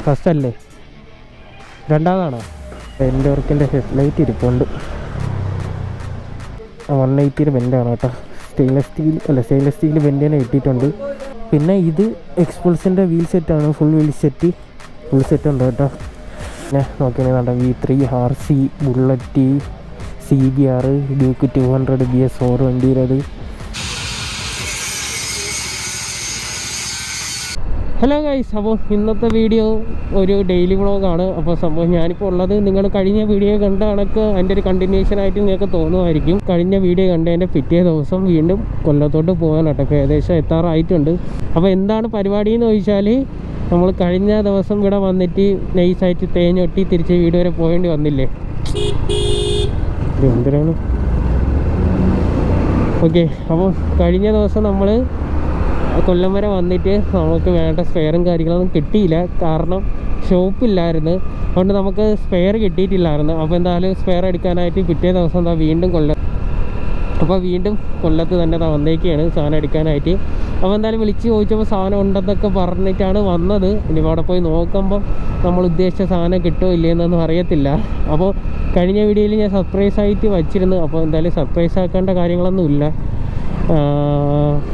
First അല്ലേ, രണ്ടാമതാണോ? എൻ്റെ വർക്കിൻ്റെ ഹെഡ്ലൈറ്റ് ഇരിപ്പുണ്ട്. 180 ബെൻഡാണ് കേട്ടോ. സ്റ്റെയിൻലെസ് സ്റ്റീൽ ബെൻഡ് തന്നെ ഇട്ടിട്ടുണ്ട്. പിന്നെ ഇത് എക്സ്പൾസിൻ്റെ വീൽ സെറ്റാണ്. ഫുൾ സെറ്റ് ഉണ്ട് കേട്ടോ. പിന്നെ നോക്കിയാൽ V3 RC bullet CBR Duke 200 BS 420. Hello guys, അപ്പോൾ ഇന്നത്തെ വീഡിയോ ഒരു ഡെയിലി വ്ളോഗാണ്. അപ്പോൾ സംഭവം ഞാനിപ്പോൾ ഉള്ളത്, നിങ്ങൾ കഴിഞ്ഞ വീഡിയോ കണ്ട കണക്ക് അതിൻ്റെ ഒരു കണ്ടിന്യൂഷൻ ആയിട്ട് നിങ്ങൾക്ക് തോന്നുമായിരിക്കും. കഴിഞ്ഞ വീഡിയോ കണ്ടതിൻ്റെ പിറ്റേ ദിവസം വീണ്ടും കൊല്ലത്തോട്ട് പോകാനാട്ടോ. ഇപ്പോൾ ഏകദേശം എത്താറായിട്ടുണ്ട്. അപ്പോൾ എന്താണ് പരിപാടി എന്ന് ചോദിച്ചാൽ, നമ്മൾ കഴിഞ്ഞ ദിവസം ഇവിടെ വന്നിട്ട് നൈസായിട്ട് തേഞ്ഞൊട്ടി തിരിച്ച് വീട് വരെ പോകേണ്ടി വന്നില്ലേ. എന്തിനാണ് ഓക്കെ. അപ്പോൾ കഴിഞ്ഞ ദിവസം നമ്മൾ കൊല്ലം വരെ വന്നിട്ട് നമുക്ക് വേണ്ട സ്പെയറും കാര്യങ്ങളൊന്നും കിട്ടിയില്ല. കാരണം ഷോപ്പില്ലായിരുന്നു, അതുകൊണ്ട് നമുക്ക് സ്പെയർ കിട്ടിയിട്ടില്ലായിരുന്നു. അപ്പോൾ എന്തായാലും സ്പെയർ എടുക്കാനായിട്ട് പിറ്റേ ദിവസം വീണ്ടും കൊല്ലത്ത് തന്നെ വന്നേക്കാണ് സാധനം എടുക്കാനായിട്ട്. അപ്പോൾ എന്തായാലും വിളിച്ച് ചോദിച്ചപ്പോൾ സാധനം ഉണ്ടെന്നൊക്കെ പറഞ്ഞിട്ടാണ് വന്നത്. ഇനി അവിടെ പോയി നോക്കുമ്പോൾ നമ്മൾ ഉദ്ദേശിച്ച സാധനം കിട്ടുമോ ഇല്ലയെന്നൊന്നും അറിയത്തില്ല. അപ്പോൾ കഴിഞ്ഞ വീഡിയോയിൽ ഞാൻ സർപ്രൈസ് ആയിട്ട് വച്ചിരുന്നു. അപ്പോൾ എന്തായാലും സർപ്രൈസ് ആക്കേണ്ട കാര്യങ്ങളൊന്നുമില്ല.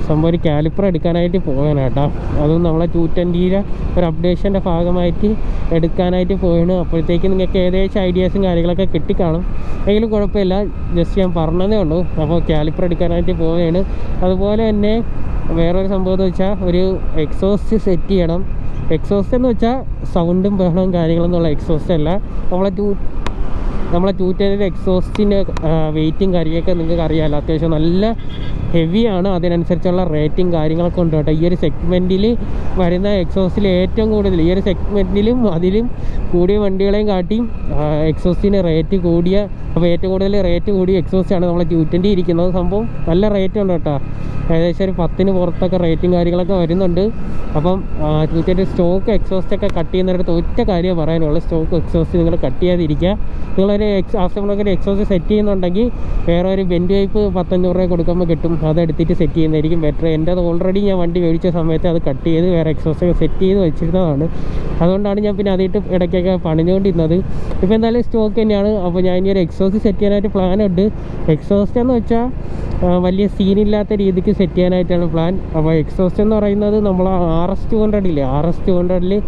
സംഭവം ഒരു കാലിപ്പർ എടുക്കാനായിട്ട് പോകാനാട്ടോ. അതും നമ്മളെ 220 ഒരു അപ്ഡേഷൻ്റെ ഭാഗമായിട്ട് എടുക്കാനായിട്ട് പോയാണ്. അപ്പോഴത്തേക്ക് നിങ്ങൾക്ക് ഏകദേശം ഐഡിയാസും കാര്യങ്ങളൊക്കെ കിട്ടിക്കാണും. എങ്കിലും കുഴപ്പമില്ല, ജസ്റ്റ് ഞാൻ പറഞ്ഞതേ ഉള്ളൂ. അപ്പോൾ കാലിപ്പർ എടുക്കാനായിട്ട് പോവുകയാണ്. അതുപോലെ തന്നെ വേറൊരു സംഭവം എന്ന് വെച്ചാൽ ഒരു എക്സോസ്റ്റ് സെറ്റ് ചെയ്യണം. എക്സോസ്റ്റ് എന്ന് വെച്ചാൽ സൗണ്ടും ബഹളവും കാര്യങ്ങളൊന്നുള്ള എക്സോസ്റ്റ് അല്ല. നമ്മളെ 210 എക്സോസ്റ്റിൻ്റെ വെയിറ്റും കാര്യങ്ങളൊക്കെ നിങ്ങൾക്ക് അറിയാമല്ലോ, അത്യാവശ്യം നല്ല ഹെവിയാണ്. അതിനനുസരിച്ചുള്ള റേറ്റിംഗ് കാര്യങ്ങളൊക്കെ ഉണ്ട് കേട്ടോ. ഈ ഒരു സെഗ്മെൻറ്റിൽ വരുന്ന എക്സോസ്റ്റിൽ ഏറ്റവും കൂടുതൽ ഈ ഒരു സെഗ്മെൻറ്റിലും അതിലും കൂടിയ വണ്ടികളെയും കാട്ടിയും എക്സോസ്റ്റിന് റേറ്റ് കൂടിയ, അപ്പോൾ ഏറ്റവും കൂടുതൽ റേറ്റ് കൂടിയ എക്സോസ്റ്റാണ് നമ്മളെ 220 ഇരിക്കുന്നത്. സംഭവം നല്ല റേറ്റ് ഉണ്ട് കേട്ടോ. ഏകദേശം ഒരു 10 പുറത്തൊക്കെ റേറ്റും കാര്യങ്ങളൊക്കെ വരുന്നുണ്ട്. അപ്പം 220 സ്റ്റോക്ക് എക്സോസ്റ്റൊക്കെ കട്ട് ചെയ്യുന്നവരുടെ ഒറ്റ കാര്യം പറയാനുള്ളൂ, സ്റ്റോക്ക് എക്സോസ്റ്റ് നിങ്ങൾ കട്ട് ചെയ്യാതിരിക്കുക. നിങ്ങളൊരു ആഫ്റ്റർ എക്സോസ്റ്റ് സെറ്റ് ചെയ്യുന്നുണ്ടെങ്കിൽ വേറെ ഒരു ബെൻഡ് പൈപ്പ് 1500 രൂപ കൊടുക്കുമ്പോൾ കിട്ടും, അതെടുത്തിട്ട് സെറ്റ് ചെയ്യുന്നതായിരിക്കും ബെറ്റർ. എൻ്റെ ഓൾറെഡി ഞാൻ വണ്ടി മേടിച്ച സമയത്ത് അത് കട്ട് ചെയ്ത് വേറെ എക്സോസ്റ്റൊക്കെ സെറ്റ് ചെയ്ത് വെച്ചിരുന്നതാണ്. അതുകൊണ്ടാണ് ഞാൻ പിന്നെ അതിട്ട് ഇടയ്ക്കൊക്കെ പണിഞ്ഞുകൊണ്ടിരുന്നത്. ഇപ്പോൾ എന്തായാലും സ്റ്റോക്ക് തന്നെയാണ്. അപ്പോൾ ഞാൻ ഇനി ഒരു എക്സോസ്റ്റ് സെറ്റ് ചെയ്യാനായിട്ട് പ്ലാനുണ്ട്. എക്സോസ്റ്റ് എന്ന് വെച്ചാൽ വലിയ സീനില്ലാത്ത രീതിക്ക് സെറ്റ് ചെയ്യാനായിട്ടാണ് പ്ലാൻ. അപ്പോൾ എക്സോസ്റ്റ് എന്ന് പറയുന്നത് നമ്മൾ RS 200 ഇല്ലേ, RS 200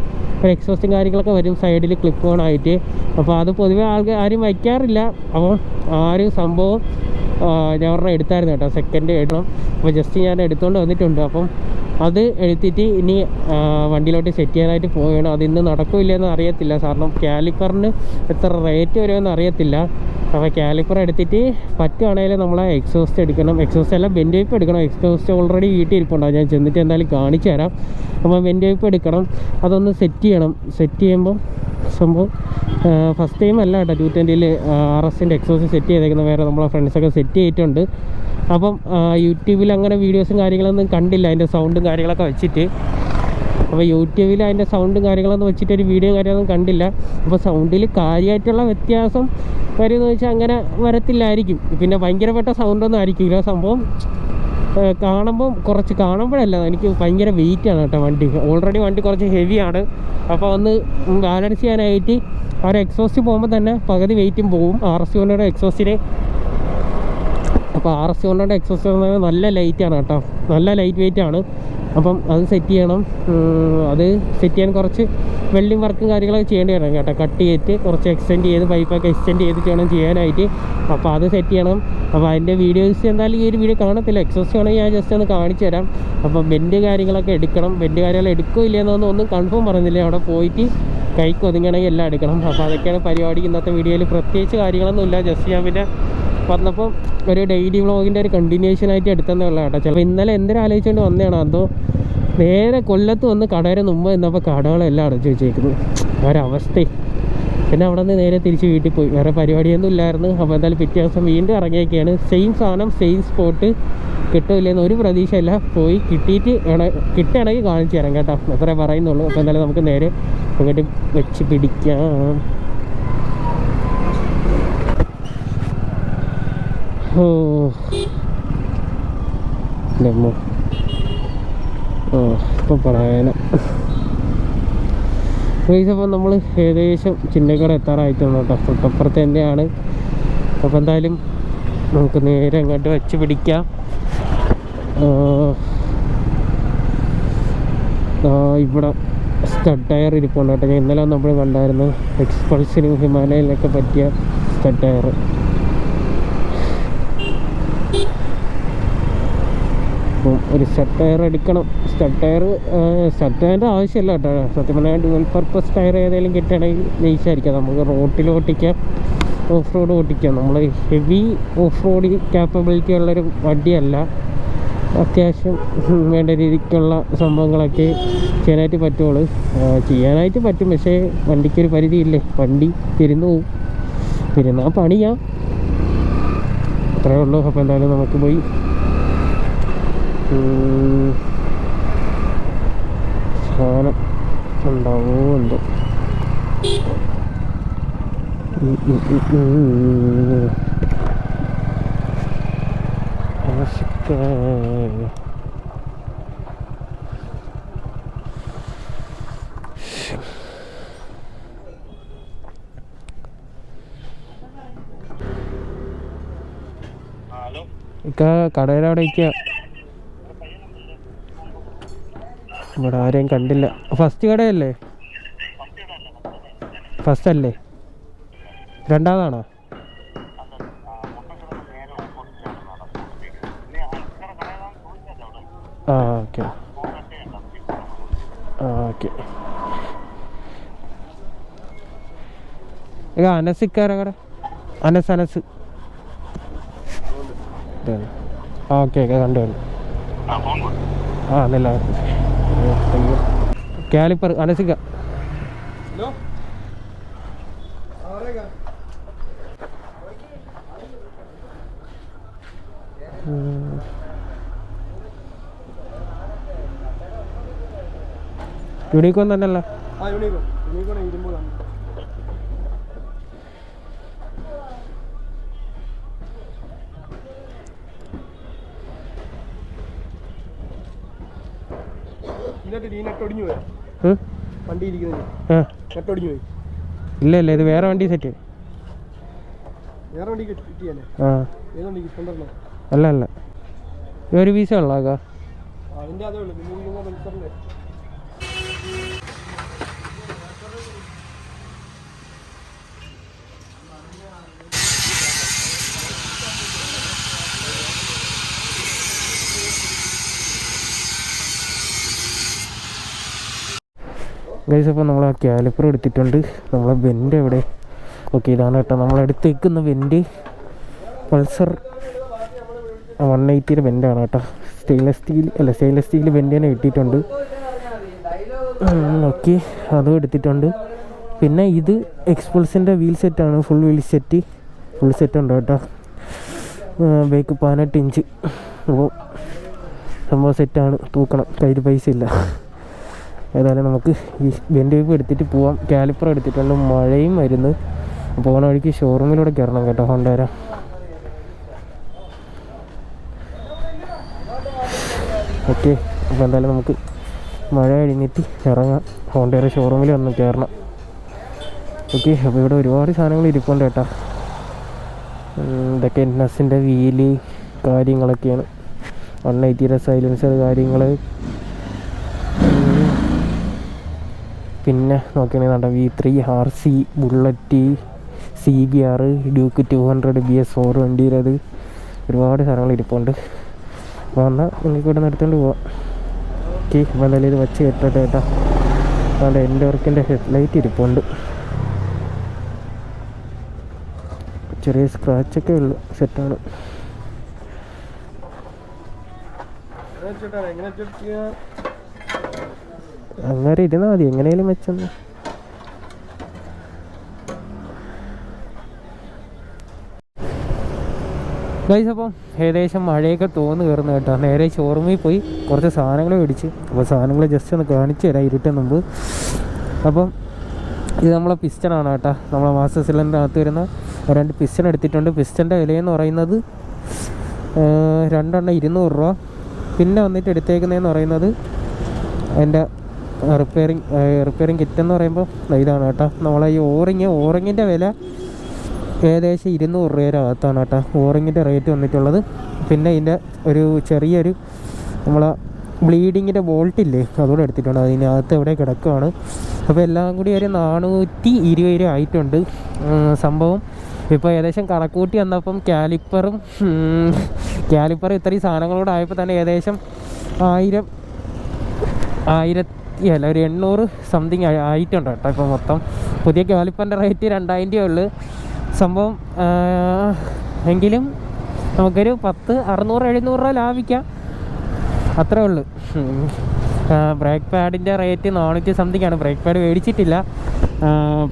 ഒരു എക്സോസ്റ്റും കാര്യങ്ങളൊക്കെ വരും സൈഡിൽ ക്ലിപ്പ് ഓൺ ആയിട്ട്. അപ്പോൾ അത് പൊതുവേ ആരും വയ്ക്കാറില്ല. അപ്പോൾ ആ ഒരു സംഭവം ഞാൻ ഒരെണ്ണം എടുത്തായിരുന്നു കേട്ടോ, സെക്കൻഡ് എടുക്കണം. അപ്പോൾ ജസ്റ്റ് ഞാൻ എടുത്തുകൊണ്ട് വന്നിട്ടുണ്ട്. അപ്പം അത് എടുത്തിട്ട് ഇനി വണ്ടിയിലോട്ട് സെറ്റ് ചെയ്യാനായിട്ട് പോവുകയാണ്. അതിന്ന് നടക്കില്ലെന്ന് അറിയത്തില്ല, കാരണം കാലിപ്പറിന് എത്ര റേറ്റ് വരുമെന്ന് അറിയത്തില്ല. അപ്പോൾ കാലിപ്പർ എടുത്തിട്ട് പറ്റുവാണെങ്കിൽ നമ്മളെ എക്സോസ്റ്റ് എടുക്കണം. എക്സോസ്റ്റ് എല്ലാം ബെൻഡ് പൈപ്പ് എടുക്കണം. എക്സോസ്റ്റ് ഓൾറെഡി വീട്ടിൽ ഇരിപ്പുണ്ടാവും, ഞാൻ ചെന്നിട്ട് എന്തായാലും കാണിച്ചു തരാം. അപ്പോൾ ബെൻഡ് പൈപ്പ് എടുക്കണം, അതൊന്ന് സെറ്റ് ചെയ്യണം. സെറ്റ് ചെയ്യുമ്പോൾ സംഭവം ഫസ്റ്റ് ടൈം അല്ല കേട്ടോ 220 RSൻ്റെ എക്സോസ്റ്റ് സെറ്റ് ചെയ്തേക്കുന്നത്, വേറെ നമ്മളെ ഫ്രണ്ട്സൊക്കെ സെറ്റ് ചെയ്തിട്ടുണ്ട്. അപ്പം യൂട്യൂബിൽ അങ്ങനെ വീഡിയോസും കാര്യങ്ങളൊന്നും കണ്ടില്ല അതിൻ്റെ സൗണ്ടും കാര്യങ്ങളൊക്കെ വെച്ചിട്ട്. അപ്പോൾ യൂട്യൂബിൽ അതിൻ്റെ സൗണ്ടും കാര്യങ്ങളൊന്നും വെച്ചിട്ട് ഒരു വീഡിയോ കാര്യമൊന്നും കണ്ടില്ല. അപ്പോൾ സൗണ്ടിൽ കാര്യമായിട്ടുള്ള വ്യത്യാസം വരുമെന്ന് വെച്ചാൽ അങ്ങനെ വരത്തില്ലായിരിക്കും. പിന്നെ ഭയങ്കരപ്പെട്ട സൗണ്ടൊന്നും ആയിരിക്കില്ല. സംഭവം കാണുമ്പോഴല്ല, എനിക്ക് ഭയങ്കര വെയിറ്റാണ് കേട്ടോ വണ്ടി. ഓൾറെഡി വണ്ടി കുറച്ച് ഹെവിയാണ്. അപ്പോൾ ഒന്ന് ബാലൻസ് ചെയ്യാനായിട്ട് ആ ഒരു എക്സോസ്റ്റ് പോകുമ്പോൾ തന്നെ പകുതി വെയിറ്റും പോകും RS 200 എക്സോസ്റ്റിന്. അപ്പോൾ RS 200 എക്സോസ്റ്റ് നല്ല ലൈറ്റാണ് കേട്ടോ, നല്ല ലൈറ്റ് വെയിറ്റാണ്. അപ്പം അത് സെറ്റ് ചെയ്യണം. അത് സെറ്റ് ചെയ്യാൻ കുറച്ച് വെൽഡിങ് വർക്കും കാര്യങ്ങളൊക്കെ ചെയ്യേണ്ടി വരണം കേട്ടോ. കട്ട് ചെയ്തിട്ട് കുറച്ച് എക്സ്റ്റെൻഡ് ചെയ്ത് പൈപ്പൊക്കെ എക്സ്റ്റെൻഡ് ചെയ്തിട്ട് വേണം ചെയ്യാനായിട്ട്. അപ്പോൾ അത് സെറ്റ് ചെയ്യണം. അപ്പോൾ അതിൻ്റെ വീഡിയോസ് എന്തായാലും ഈ ഒരു വീഡിയോ കാണത്തില്ല. എക്സോസ്റ്റ് വേണമെങ്കിൽ ഞാൻ ജസ്റ്റ് ഒന്ന് കാണിച്ചു തരാം. അപ്പോൾ ബെൻഡ് കാര്യങ്ങളൊക്കെ എടുക്കണം. ബെൻഡ് കാര്യങ്ങൾ എടുക്കുകയോ ഇല്ലയെന്നൊന്നും ഒന്നും കൺഫേം പറഞ്ഞില്ല. അവിടെ പോയിട്ട് കൈക്ക് ഒതുങ്ങണമെങ്കിൽ എല്ലാം എടുക്കണം. അപ്പോൾ അതൊക്കെയാണ് പരിപാടി. ഇന്നത്തെ വീഡിയോയിൽ പ്രത്യേകിച്ച് കാര്യങ്ങളൊന്നുമില്ല. ജസ്റ്റ് ഞാൻ പിന്നെ വന്നപ്പോൾ ഒരു ഡെയിലി വ്ളോഗിൻ്റെ ഒരു കണ്ടിന്യൂഷനായിട്ട് എടുത്തതേ ഉള്ളൂ കേട്ടോ. ചിലപ്പോൾ ഇന്നലെ എന്തിനും ആലോചിച്ചുകൊണ്ട് വന്നതാണ്. അതോ നേരെ കൊല്ലത്ത് വന്ന് കടയുടെ മുമ്പ് എന്നപ്പോൾ കടകളെല്ലാം അടച്ചു വെച്ചേക്കുന്നു, ഒരവസ്ഥ. പിന്നെ അവിടെ നിന്ന് നേരെ തിരിച്ച് വീട്ടിൽ പോയി, വേറെ പരിപാടിയൊന്നും ഇല്ലായിരുന്നു. അപ്പോൾ എന്തായാലും പിറ്റേ ദിവസം വീണ്ടും ഇറങ്ങിയൊക്കെയാണ്. സെയിം സാധനം സെയിം സ്പോട്ട് കിട്ടില്ലെന്ന് ഒരു പ്രതീക്ഷയില്ല. പോയി കിട്ടുകയാണെങ്കിൽ കാണിച്ചു തരാം കേട്ടോ, അത്രേ പറയുന്നുള്ളൂ. അപ്പോൾ എന്തായാലും നമുക്ക് നേരെ അങ്ങോട്ട് വെച്ച് പിടിക്കാം. ഇപ്പോൾ പറയാന ഗൈസ് അപ്പോൾ നമ്മൾ ഏകദേശം ചിന്നക്കട എത്താറായിട്ടുണ്ട് കേട്ടോ. തൊട്ടപ്പുറത്ത് തന്നെയാണ്. അപ്പോൾ എന്തായാലും നമുക്ക് നേരെ അങ്ങോട്ട് വെച്ച് പിടിക്കാം. ഇവിടെ സ്റ്റഡ് ടയർ ഇരിപ്പുണ്ട് കേട്ടോ. ഞാൻ ഇന്നലെ നമ്മൾ കണ്ടായിരുന്നു എക്സ്പൾസിനും ഹിമാലയനിലൊക്കെ പറ്റിയ സ്റ്റഡ് ടയർ. അപ്പം ഒരു സ്റ്റഡ് ടയർ എടുക്കണം. സ്റ്റഡ് ടയറിൻ്റെ ആവശ്യമില്ല കേട്ടോ. സത്യം പറഞ്ഞാൽ ഡുവൽ പർപ്പസ് ടയർ ഏതെങ്കിലും കിട്ടുകയാണെങ്കിൽ നൈസായിരിക്കാം. നമുക്ക് റോട്ടിൽ ഓട്ടിക്കാം, ഓഫ് റോഡ് ഓട്ടിക്കാം. നമ്മൾ ഹെവി ഓഫ് റോഡ് ക്യാപ്പബിലിറ്റി ഉള്ളൊരു വണ്ടിയല്ല. അത്യാവശ്യം വേണ്ട രീതിക്കുള്ള സംഭവങ്ങളൊക്കെ ചെയ്യാനായിട്ട് പറ്റുള്ളൂ. ചെയ്യാനായിട്ട് പറ്റും, പക്ഷേ വണ്ടിക്കൊരു പരിധിയില്ലേ. വണ്ടി തിരുന്നു പോവും. തിരുന്നാൽ പണിയാം, അത്രയേ ഉള്ളൂ. അപ്പോൾ എന്തായാലും നമുക്ക് പോയി സാധനം ഉണ്ടാവോ എന്തോ. കടയിലവിടെ ഇരിക്കുക. ഇവിടെ ആരെയും കണ്ടില്ല. ഫസ്റ്റ് കടയല്ലേ? ഫസ്റ്റ് അല്ലേ? രണ്ടാമതാണോ? ആ ഓക്കെ ഓക്കെ. അനസിക്കാരാ കട? അനസ് ഓക്കെ ഓക്കെ കണ്ടു. ആ അതല്ല കാലിപ്പർ അനസിക്ക. യൂണിക്കോൺ തന്നെയല്ല? ഇല്ല ഇല്ല, ഇത് വേറെ വണ്ടി സെറ്റ്. അല്ല അല്ല, ഒരു പീസ ഉള്ളാക്കാ. ഗൈസ് അപ്പോൾ നമ്മൾ ആ കാലിപ്പർ എടുത്തിട്ടുണ്ട്. നമ്മളെ വെൻ്റ് എവിടെ? ഓക്കെ ഇതാണ് കേട്ടോ നമ്മളെടുത്ത് വെക്കുന്ന വെൻ്റ്. പൾസർ 180 വെൻ്റാണ് കേട്ടോ. സ്റ്റെയിൻലെസ് സ്റ്റീൽ വെൻ്റ് തന്നെ കിട്ടിയിട്ടുണ്ട്. ഓക്കെ അതും എടുത്തിട്ടുണ്ട്. പിന്നെ ഇത് എക്സ്പൾസിൻ്റെ വീൽ സെറ്റാണ്. ഫുൾ സെറ്റ് ഉണ്ട് കേട്ടോ. Bike 18 inch. അപ്പോൾ സംഭവം സെറ്റാണ്. തൂക്കണം, കയ്യിൽ പൈസ ഇല്ല. ഏതായാലും നമുക്ക് ഈ വെൻ്റ് വൈപ്പ് എടുത്തിട്ട് പോവാം. കാലിപ്പർ എടുത്തിട്ടുണ്ട്. മഴയും വരുന്നു. പോകുന്ന വഴിക്ക് ഷോറൂമിലൂടെ കയറണം കേട്ടോ. ഹോണ്ടേര ഓക്കെ. അപ്പോൾ എന്തായാലും നമുക്ക് മഴ കഴിഞ്ഞിട്ട് ഇറങ്ങാം. ഹോണ്ടേര ഷോറൂമിൽ വന്ന് കയറണം. ഓക്കെ. അപ്പോൾ ഇവിടെ ഒരുപാട് സാധനങ്ങൾ ഇരിപ്പുണ്ട് കേട്ടോ. ഇതൊക്കെ എൻഎസിൻ്റെ വീല് കാര്യങ്ങളൊക്കെയാണ്. 180 സൈലൻസർ കാര്യങ്ങൾ. പിന്നെ നോക്കുകയാണെങ്കിൽ നമ്മുടെ V3 RC bullet CBR Duke 200 BS4 വണ്ടിയിലത് ഒരുപാട് സാധനങ്ങൾ ഇരിപ്പുണ്ട്. അപ്പോൾ വന്നാൽ നിങ്ങൾക്ക് ഇവിടെ നിന്ന് എടുത്തുകൊണ്ട് പോവാം. ഓക്കെ. അപ്പോൾ എന്തായാലും ഇത് വെച്ച് കെട്ടട്ടെ കേട്ടോ. അതുകൊണ്ട് എൻ്റെ വർക്കിൻ്റെ ഹെഡ്ലൈറ്റ് ഇരിപ്പുണ്ട്. ചെറിയ സ്ക്രാച്ചൊക്കെ ഉള്ളു. സെറ്റാണ്. അങ്ങനെ ഇരുന്നാൽ മതി, എങ്ങനെയും വെച്ചെന്ന്. ഗൈസ് അപ്പം ഏകദേശം മഴയൊക്കെ തോന്നു കയറുന്നു കേട്ടോ. നേരെ ഷോറൂമിൽ പോയി കുറച്ച് സാധനങ്ങൾ മേടിച്ച്. അപ്പോൾ സാധനങ്ങൾ ജസ്റ്റ് ഒന്ന് കാണിച്ചു തരാം ഇരുട്ടും മുമ്പ്. അപ്പം ഇത് നമ്മളെ പിസ്റ്റണാണ് കേട്ടോ. നമ്മളെ മാസ്റ്റർ സിലിണ്ടറിനകത്ത് വരുന്ന 2 പിസ്റ്റൺ എടുത്തിട്ടുണ്ട്. പിസ്റ്റൻ്റെ വിലയെന്ന് പറയുന്നത് 2 200 രൂപ. പിന്നെ വന്നിട്ട് എടുത്തേക്കുന്നതെന്ന് പറയുന്നത് അതിൻ്റെ റിപ്പയറിങ് കിറ്റ് എന്ന് പറയുമ്പോൾ ഇതാണ് കേട്ടോ. നമ്മളെ ഈ ഓറിങ്ങിൻ്റെ വില ഏകദേശം 200 രൂപയുടെ അകത്താണ് കേട്ടോ ഓറിങ്ങിൻ്റെ റേറ്റ് വന്നിട്ടുള്ളത്. പിന്നെ ഇതിൻ്റെ ഒരു ചെറിയൊരു നമ്മളെ ബ്ലീഡിങ്ങിൻ്റെ ബോൾട്ടില്ലേ അതുകൂടെ എടുത്തിട്ടുണ്ട്, അതിനകത്ത് എവിടെ കിടക്കുകയാണ്. അപ്പോൾ എല്ലാം കൂടി ഒരു 420 രൂപ ആയിട്ടുണ്ട് സംഭവം. ഇപ്പോൾ ഏകദേശം കണക്കൂട്ടി വന്നപ്പം കാലിപ്പർ ഇത്രയും സാധനങ്ങളോട് ആയപ്പോൾ തന്നെ ഏകദേശം 800 സംതിങ് ആയിട്ടുണ്ട് കേട്ടോ. ഇപ്പോൾ മൊത്തം പുതിയ കാലിപ്പറിൻ്റെ റേറ്റ് 2000 രൂപയുള്ളൂ സംഭവം. എങ്കിലും നമുക്കൊരു 600-700 രൂപ ലാഭിക്കാം, അത്രേ ഉള്ളൂ. ബ്രേക്ക് പാഡിൻ്റെ റേറ്റ് 400 സംതിങ് ആണ്. ബ്രേക്ക് പാഡ് മേടിച്ചിട്ടില്ല.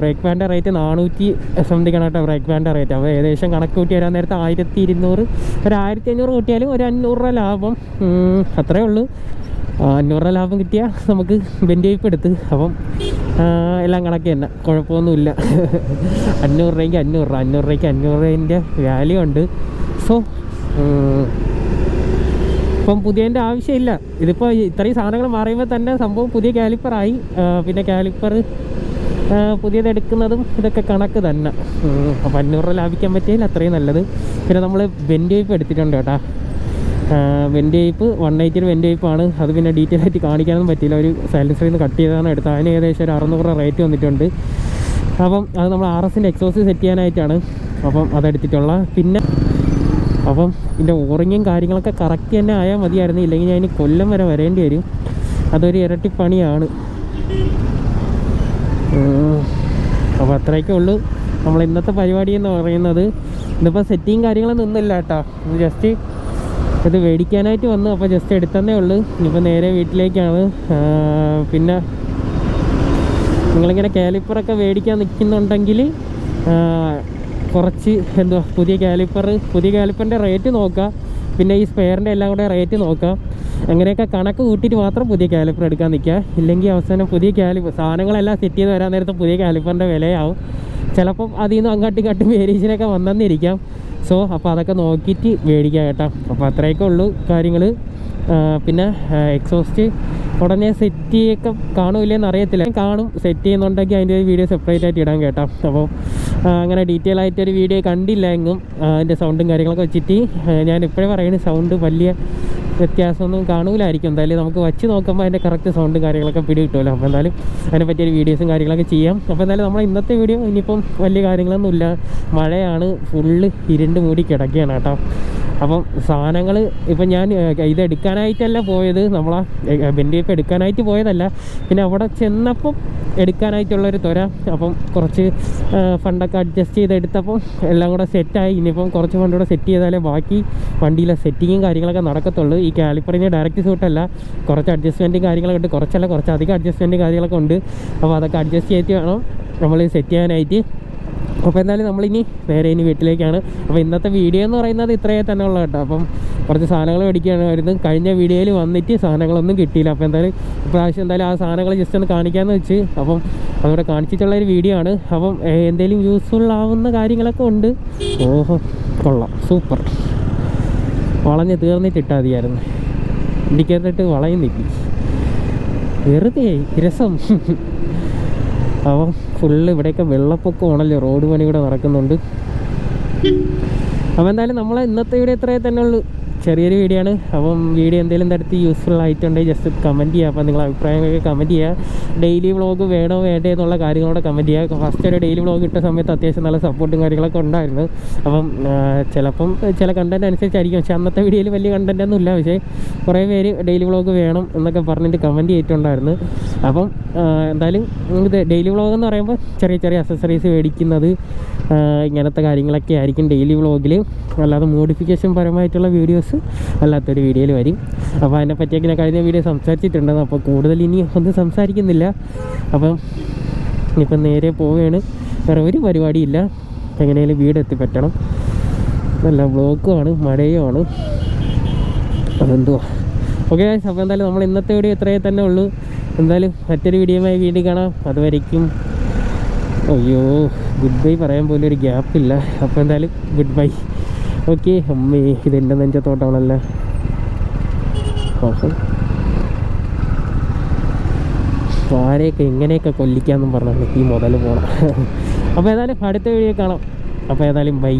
ബ്രേക്ക് പാഡിൻ്റെ റേറ്റ് 400 സംതിങ് ആണ് കേട്ടോ ബ്രേക്ക് പാഡിൻ്റെ റേറ്റ്. അപ്പോൾ ഏകദേശം കണക്ക് കൂട്ടി വരാൻ നേരത്തെ 1200 ഒരു 1500 കൂട്ടിയാലും ഒരു 500 രൂപ ലാഭം, അത്രേ ഉള്ളൂ. 500 രൂപ ലാഭം കിട്ടിയാൽ നമുക്ക് ബെൻഡ് ടൈപ്പ് എടുത്ത്. അപ്പം എല്ലാം കണക്ക് തന്നെ, കുഴപ്പമൊന്നുമില്ല. 500 രൂപയ്ക്ക് 500 രൂപേൻ്റെ വാല്യൂ ഉണ്ട്. സോ ഇപ്പം പുതിയതിൻ്റെ ആവശ്യമില്ല. ഇതിപ്പോൾ ഇത്രയും സാധനങ്ങൾ മാറിയുമ്പോൾ തന്നെ സംഭവം പുതിയ കാലിപ്പറായി. പിന്നെ കാലിപ്പർ പുതിയത് എടുക്കുന്നതും ഇതൊക്കെ കണക്ക് തന്നെ. അപ്പോൾ 500 രൂപ ലാഭിക്കാൻ പറ്റിയാൽ അത്രയും നല്ലത്. പിന്നെ നമ്മൾ ബെൻഡ് ടൈപ്പ് എടുത്തിട്ടുണ്ട് കേട്ടോ. ബെൻഡ് ടൈപ്പ് 180 ബെൻഡ് ടൈപ്പാണ്. അത് പിന്നെ ഡീറ്റെയിൽ ആയിട്ട് കാണിക്കാനൊന്നും പറ്റിയില്ല, ഒരു സൈലൻസറിൽ നിന്ന് കട്ട് ചെയ്താണ് എടുത്തത്. അതിന് ഏകദേശം ഒരു 600 രൂപ റേറ്റ് വന്നിട്ടുണ്ട്. അപ്പം അത് നമ്മൾ RSൻ്റെ എക്സോസ്റ്റ് സെറ്റ് ചെയ്യാനായിട്ടാണ്. അപ്പം അതെടുത്തിട്ടുള്ള. പിന്നെ അപ്പം ഇതിൻ്റെ ഓറിങ്ങും കാര്യങ്ങളൊക്കെ കറക്റ്റ് തന്നെ ആയാൽ മതിയായിരുന്നു, ഇല്ലെങ്കിൽ ഞാൻ കൊല്ലം വരെ വരേണ്ടി വരും. അതൊരു ഇരട്ടിപ്പണിയാണ്. അപ്പോൾ അത്രയൊക്കെ ഉള്ളൂ നമ്മൾ ഇന്നത്തെ പരിപാടി എന്ന് പറയുന്നത്. ഇതിപ്പോൾ സെറ്റിങ് കാര്യങ്ങളൊന്നും ഒന്നുമില്ല കേട്ടോ, ജസ്റ്റ് ഇത് മേടിക്കാനായിട്ട് വന്നു. അപ്പോൾ ജസ്റ്റ് എടുത്തതേ ഉള്ളൂ. ഇനിയിപ്പോൾ നേരെ വീട്ടിലേക്കാണ്. പിന്നെ നിങ്ങളിങ്ങനെ കാലിപ്പറൊക്കെ മേടിക്കാൻ നിൽക്കുന്നുണ്ടെങ്കിൽ കുറച്ച് പുതിയ കാലിപ്പറിൻ്റെ റേറ്റ് നോക്കുക. പിന്നെ ഈ സ്പെയറിൻ്റെ എല്ലാം കൂടെ റേറ്റ് നോക്കുക. അങ്ങനെയൊക്കെ കണക്ക് കൂട്ടിയിട്ട് മാത്രം പുതിയ കാലിപ്പർ എടുക്കാൻ നിൽക്കുക. ഇല്ലെങ്കിൽ അവസാനം പുതിയ സാധനങ്ങളെല്ലാം സെറ്റ് ചെയ്ത് വരാൻ നേരത്തെ പുതിയ കാലിപ്പറിൻ്റെ വിലയാവും. ചിലപ്പം അതിൽ നിന്ന് അങ്ങോട്ടും വേരിയേഷനൊക്കെ വന്നെന്നിരിക്കാം. സോ അപ്പോൾ അതൊക്കെ നോക്കിയിട്ട് മേടിക്കാം കേട്ടോ. അപ്പോൾ അത്രയൊക്കെ ഉള്ളൂ കാര്യങ്ങൾ. പിന്നെ എക്സോസ്റ്റ് ഉടനെ സെറ്റ് ഒക്കെ കാണൂല്ലെന്ന് അറിയത്തില്ല, കാണും. സെറ്റ് ചെയ്യുന്നുണ്ടെങ്കിൽ അതിൻ്റെ ഒരു വീഡിയോ സെപ്പറേറ്റ് ആയിട്ട് ഇടാൻ കേട്ടോ. അപ്പോൾ അങ്ങനെ ഡീറ്റെയിൽ ആയിട്ടൊരു വീഡിയോ കണ്ടില്ല എങ്ങും. അതിൻ്റെ സൗണ്ടും കാര്യങ്ങളൊക്കെ വെച്ചിട്ട് ഞാൻ ഇപ്പോഴേ പറയുന്നത് സൗണ്ട് വലിയ വ്യത്യാസമൊന്നും കാണൂലായിരിക്കും. എന്തായാലും നമുക്ക് വച്ച് നോക്കുമ്പോൾ അതിൻ്റെ കറക്റ്റ് സൗണ്ടും കാര്യങ്ങളൊക്കെ പിടി കിട്ടുമല്ലോ. അപ്പോൾ എന്തായാലും അതിനെ പറ്റിയൊരു വീഡിയോസും കാര്യങ്ങളൊക്കെ ചെയ്യാം. അപ്പോൾ എന്തായാലും നമ്മൾ ഇന്നത്തെ വീഡിയോ ഇനിയിപ്പം വലിയ കാര്യങ്ങളൊന്നുമില്ല, മഴയാണ്, ഫുള്ള് ഇരുണ്ട് മൂടി കിടക്കുകയാണ് കേട്ടോ. അപ്പം സാധനങ്ങൾ ഇപ്പം ഞാൻ ഇതെടുക്കാനായിട്ടല്ല പോയത്, നമ്മളാ ബെൻഡ് ടൈപ്പ് എടുക്കാനായിട്ട് പോയതല്ല. പിന്നെ അവിടെ ചെന്നപ്പം എടുക്കാനായിട്ടുള്ളൊരു ത്വര. അപ്പം കുറച്ച് ഫണ്ടൊക്കെ അഡ്ജസ്റ്റ് ചെയ്തെടുത്തപ്പം എല്ലാം കൂടെ സെറ്റായി. ഇനിയിപ്പം കുറച്ച് ഫണ്ട് കൂടെ സെറ്റ് ചെയ്താലേ ബാക്കി വണ്ടിയിലെ സെറ്റിങ്ങും കാര്യങ്ങളൊക്കെ നടക്കത്തുള്ളൂ. ഈ കാലിപ്പറിന് ഡയറക്റ്റ് സൂട്ടല്ല, കുറച്ച് അഡ്ജസ്റ്റ്മെൻറ്റും കാര്യങ്ങളൊക്കെ ഉണ്ട്. കുറച്ചധികം അഡ്ജസ്റ്റ്മെൻറ്റും കാര്യങ്ങളൊക്കെ ഉണ്ട്. അപ്പോൾ അതൊക്കെ അഡ്ജസ്റ്റ് ചെയ്തിട്ട് വേണം നമ്മൾ സെറ്റ് ചെയ്യാനായിട്ട്. അപ്പോൾ എന്തായാലും നമ്മളിനി നേരെ വീട്ടിലേക്കാണ്. അപ്പോൾ ഇന്നത്തെ വീഡിയോ എന്ന് പറയുന്നത് ഇത്രയേ തന്നെ ഉള്ളൂ കേട്ടോ. അപ്പം കുറച്ച് സാധനങ്ങൾ മേടിക്കുകയാണ് വരുന്നത്. കഴിഞ്ഞ വീഡിയോയിൽ വന്നിട്ട് സാധനങ്ങളൊന്നും കിട്ടിയില്ല. അപ്പോൾ എന്തായാലും ഇപ്രാവശ്യം എന്തായാലും ആ സാധനങ്ങൾ ജസ്റ്റ് ഒന്ന് കാണിക്കാമെന്ന് വെച്ച് അപ്പം അതോടെ കാണിച്ചിട്ടുള്ളൊരു വീഡിയോ ആണ്. അപ്പം എന്തെങ്കിലും യൂസ്ഫുൾ ആവുന്ന കാര്യങ്ങളൊക്കെ ഉണ്ട്. ഓഹോ കൊള്ളാം, സൂപ്പർ. വളഞ്ഞ് തീർന്നിട്ടിട്ടാൽ മതിയായിരുന്നു, ഇൻഡിക്കേറ്ററിട്ട് വളയുന്നില്ല, വെറുതെ രസം. അപ്പം ഫുള്ള് ഇവിടെയൊക്കെ വെള്ളപ്പൊക്കമാണല്ലോ, റോഡ് പണി കൂടെ നടക്കുന്നുണ്ട്. അപ്പോൾ എന്തായാലും നമ്മളെ ഇന്നത്തെ വീഡിയോ ഇത്രയേ തന്നെ ഉള്ളൂ, ചെറിയൊരു വീഡിയോ ആണ്. അപ്പം വീഡിയോ എന്തെങ്കിലും തരത്തിൽ യൂസ്ഫുൾ ആയിട്ടുണ്ടെങ്കിൽ ജസ്റ്റ് കമൻറ്റ് ചെയ്യുക. അപ്പോൾ നിങ്ങളുടെ അഭിപ്രായങ്ങളൊക്കെ കമൻറ്റ് ചെയ്യുക. ഡെയിലി വ്ളോഗ് വേണോ വേണ്ടേ എന്നുള്ള കാര്യങ്ങളോടെ കമൻറ്റ് ചെയ്യുക. ഫസ്റ്റ് ഒരു ഡെയിലി വ്ളോഗ് ഇട്ട സമയത്ത് അത്യാവശ്യം നല്ല സപ്പോർട്ടും കാര്യങ്ങളൊക്കെ ഉണ്ടായിരുന്നു. അപ്പം ചിലപ്പം ചില കണ്ടൻറ്റ് അനുസരിച്ചായിരിക്കും, പക്ഷേ അന്നത്തെ വീഡിയോയിൽ വലിയ കണ്ടൻറ്റ് ഒന്നും ഇല്ല. പക്ഷേ കുറേ പേര് ഡെയിലി വ്ളോഗ് വേണം എന്നൊക്കെ പറഞ്ഞിട്ട് കമൻറ്റ് ചെയ്തിട്ടുണ്ടായിരുന്നു. അപ്പം എന്തായാലും ഇത് ഡെയിലി വ്ളോഗ് എന്ന് പറയുമ്പോൾ ചെറിയ ചെറിയ അക്സസറീസ് മേടിക്കുന്നത് ഇങ്ങനത്തെ കാര്യങ്ങളൊക്കെ ആയിരിക്കും ഡെയിലി വ്ളോഗിൽ. അല്ലാതെ മോഡിഫിക്കേഷൻ പരമായിട്ടുള്ള വീഡിയോസ് അല്ലാത്തൊരു വീഡിയോയിൽ വരും. അപ്പോൾ അതിനെ പറ്റിയൊക്കെ ഞാൻ കഴിഞ്ഞ വീഡിയോ സംസാരിച്ചിട്ടുണ്ടെന്ന്, അപ്പോൾ കൂടുതൽ ഇനി ഒന്നും സംസാരിക്കുന്നില്ല. അപ്പം ഇപ്പം നേരെ പോവുകയാണ്, വേറെ ഒരു പരിപാടിയില്ല. എങ്ങനെയാലും വീട് എത്തിപ്പറ്റണം. നല്ല ബ്ലോക്കുമാണ്, മഴയുമാണ്, അതെന്തുവാ. ഓക്കെ, അപ്പോൾ എന്തായാലും നമ്മൾ ഇന്നത്തെ വീഡിയോ ഇത്രയേ തന്നെ ഉള്ളൂ. എന്തായാലും മറ്റൊരു വീഡിയോയുമായി വീണ്ടും കാണാം. അതുവരയ്ക്കും അയ്യോ ഗുഡ് ബൈ പറയാൻ പോലും ഒരു ഗ്യാപ്പില്ല. അപ്പോൾ എന്തായാലും ഗുഡ് ബൈ. ഓക്കെ. അമ്മേ ഇതെൻ്റെ നെഞ്ചത്തോട്ടാണല്ലേ. ഓഹോ ആരെയൊക്കെ എങ്ങനെയൊക്കെ കൊല്ലിക്കാമെന്നും പറഞ്ഞാണ് ഈ മുതൽ പോകണം. അപ്പോൾ ഏതായാലും അടുത്ത വീഡിയോ കാണാം. അപ്പോൾ ഏതായാലും ബൈ.